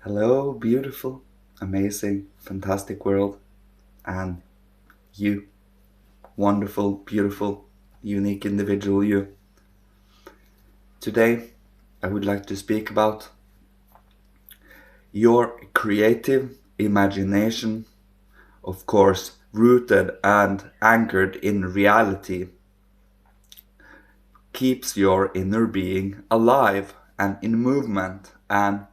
Hello, beautiful, amazing, fantastic world, and you, wonderful, beautiful, unique individual you. Today, I would like to speak about your creative imagination, of course, rooted and anchored in reality, keeps your inner being alive and in movement and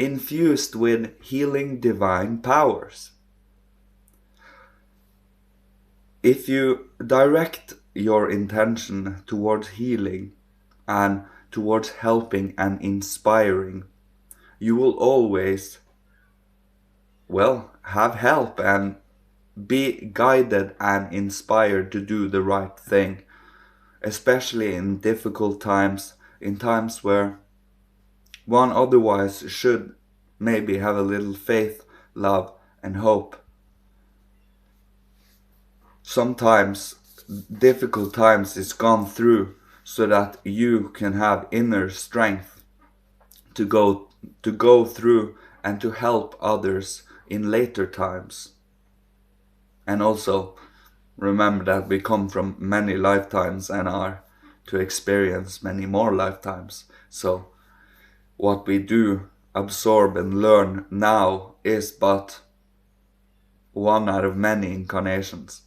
infused with healing divine powers. If you direct your intention towards healing and towards helping and inspiring, you will always, have help and be guided and inspired to do the right thing, especially in difficult times, in times where one otherwise should maybe have a little faith, love, and hope. Sometimes difficult times is gone through so that you can have inner strength to go through and to help others in later times. And also remember that we come from many lifetimes and are to experience many more lifetimes. So what we do absorb and learn now is but one out of many incarnations.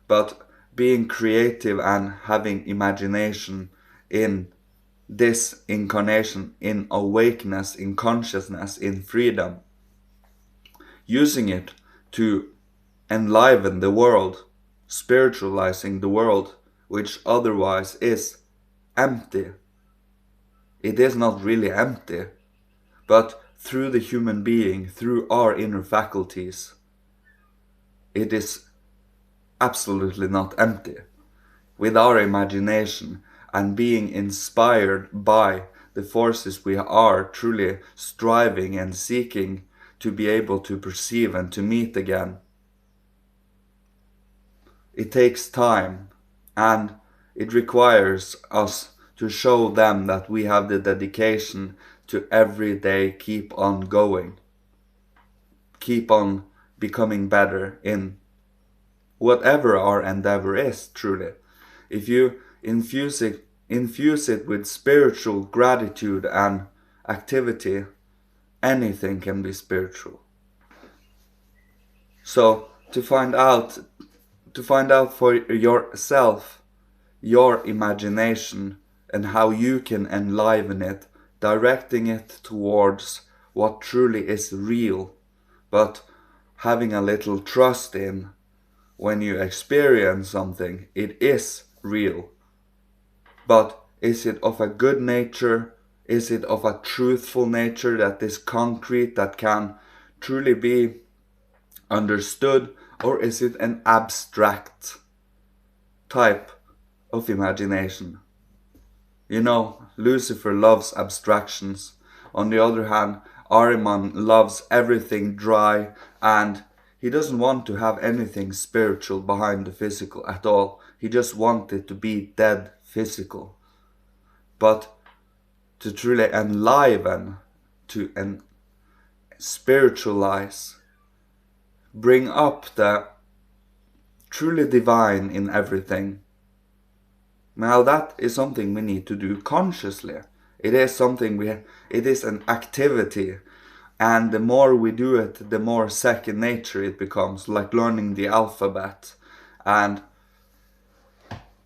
But being creative and having imagination in this incarnation, in awakeness, in consciousness, in freedom, using it to enliven the world, spiritualizing the world, which otherwise is empty. It is not really empty, but through the human being, through our inner faculties, it is absolutely not empty. With our imagination and being inspired by the forces we are truly striving and seeking to be able to perceive and to meet again. It takes time and it requires us to show them that we have the dedication to every day keep on going, keep on becoming better in whatever our endeavor is, truly. If you infuse it with spiritual gratitude and activity, anything can be spiritual. So to find out for yourself your imagination and how you can enliven it, directing it towards what truly is real, but having a little trust in when you experience something, it is real. But is it of a good nature? Is it of a truthful nature that is concrete, that can truly be understood? Or is it an abstract type of imagination? You know, Lucifer loves abstractions. On the other hand, Ahriman loves everything dry, and he doesn't want to have anything spiritual behind the physical at all. He just wants it to be dead physical. But to truly enliven, to spiritualize, bring up the truly divine in everything. Now that is something we need to do consciously. It is something it is an activity, and the more we do it, the more second nature it becomes, like learning the alphabet. And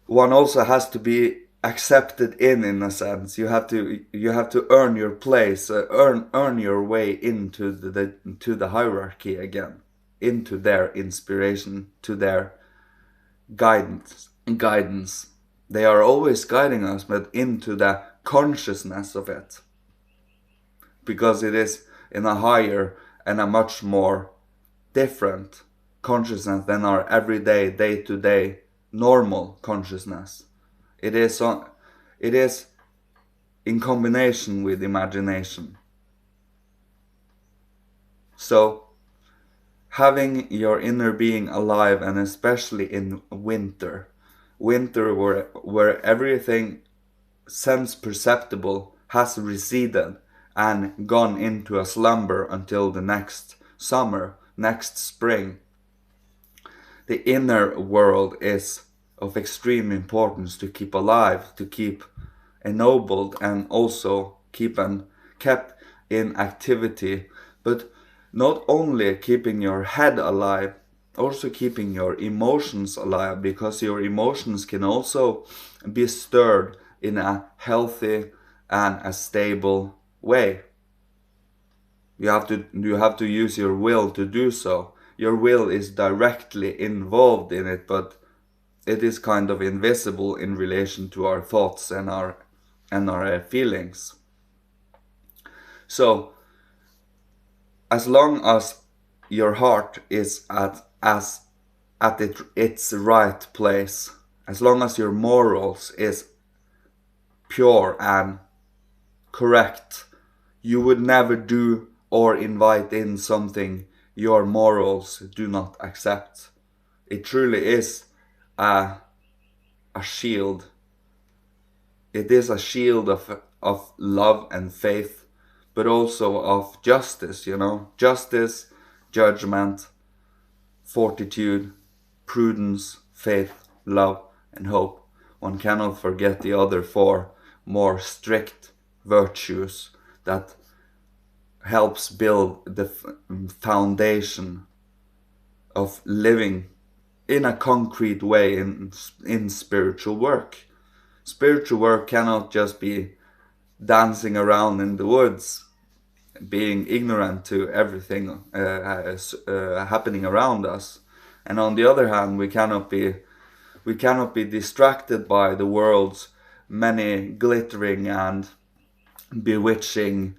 one also has to be accepted in a sense. You have to earn your place, earn your way into the hierarchy again, into their inspiration, to their guidance. They are always guiding us, but into the consciousness of it, because it is in a higher and a much more different consciousness than our everyday, day-to-day normal consciousness. It is in combination with imagination. So having your inner being alive, and especially in winter where everything sense perceptible has receded and gone into a slumber until the next summer, next spring. The inner world is of extreme importance to keep alive, to keep ennobled, and also kept in activity. But not only keeping your head alive, also keeping your emotions alive, because your emotions can also be stirred in a healthy and a stable way. You have to use your will to do so. Your will is directly involved in it, but it is kind of invisible in relation to our thoughts and our feelings. So as long as your heart is at its right place, as long as your morals is pure and correct, you would never do or invite in something your morals do not accept. It truly is a shield. It is a shield of love and faith, but also of justice, justice, judgment, fortitude, prudence, faith, love, and hope. One cannot forget the other four more strict virtues that helps build the foundation of living in a concrete way in spiritual work. Spiritual work cannot just be dancing around in the woods, being ignorant to everything happening around us. And on the other hand, we cannot be distracted by the world's many glittering and bewitching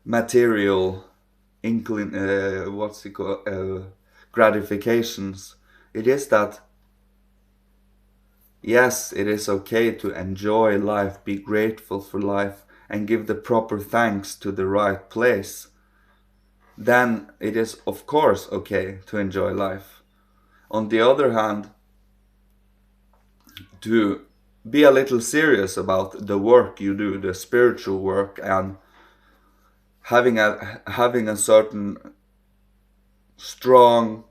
material gratifications. It is that, yes, it is okay to enjoy life, be grateful for life, and give the proper thanks to the right place. Then it is of course okay to enjoy life. On the other hand, to be a little serious about the work you do, the spiritual work, and having a certain strong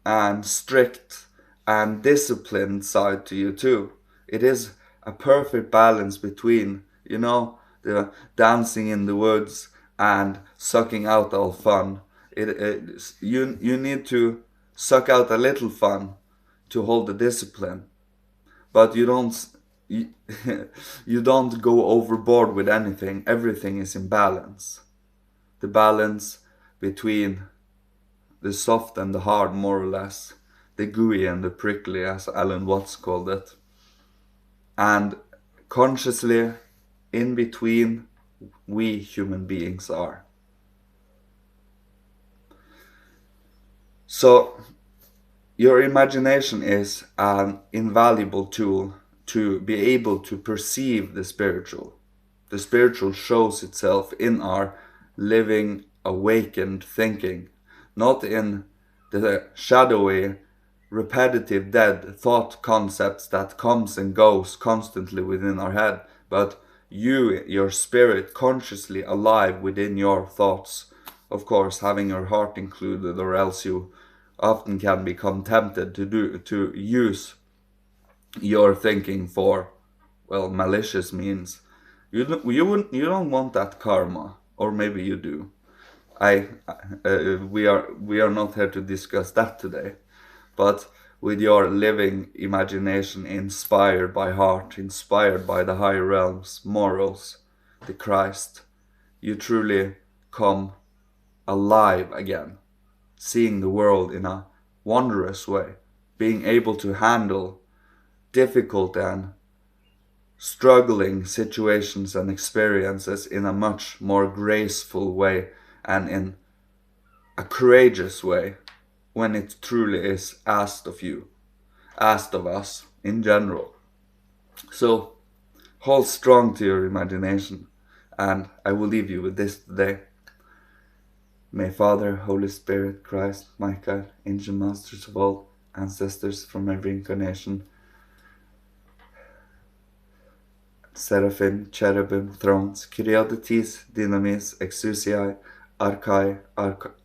and strict and disciplined side to you too. It is a perfect balance between, the dancing in the woods and sucking out all fun. You need to suck out a little fun to hold the discipline, but you, you don't go overboard with anything. Everything is in balance. The balance between the soft and the hard, more or less, the gooey and the prickly, as Alan Watts called it. And consciously, in between, we human beings are. So, your imagination is an invaluable tool to be able to perceive the spiritual. The spiritual shows itself in our living, awakened thinking, not in the shadowy, repetitive, dead thought concepts that comes and goes constantly within our head, but you, your spirit, consciously alive within your thoughts. Of course, having your heart included, or else you often can become tempted to use your thinking for, well, malicious means. You don't want that karma, or maybe you do. We are not here to discuss that today, but with your living imagination inspired by heart, inspired by the higher realms, morals, the Christ, you truly come alive again, seeing the world in a wondrous way, being able to handle difficult and struggling situations and experiences in a much more graceful way and in a courageous way when it truly is asked of you, asked of us in general. So hold strong to your imagination, and I will leave you with this today. May Father, Holy Spirit, Christ, Michael, angel masters of all, ancestors from every incarnation, seraphim, cherubim, thrones, Kyriadetes, dynamis, exousiae, archai,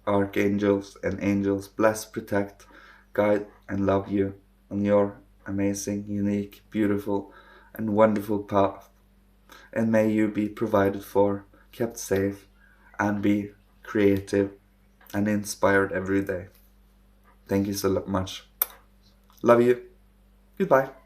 archangels, and angels, bless, protect, guide, and love you on your amazing, unique, beautiful, and wonderful path. And may you be provided for, kept safe, and be creative and inspired every day. Thank you so much. Love you. Goodbye.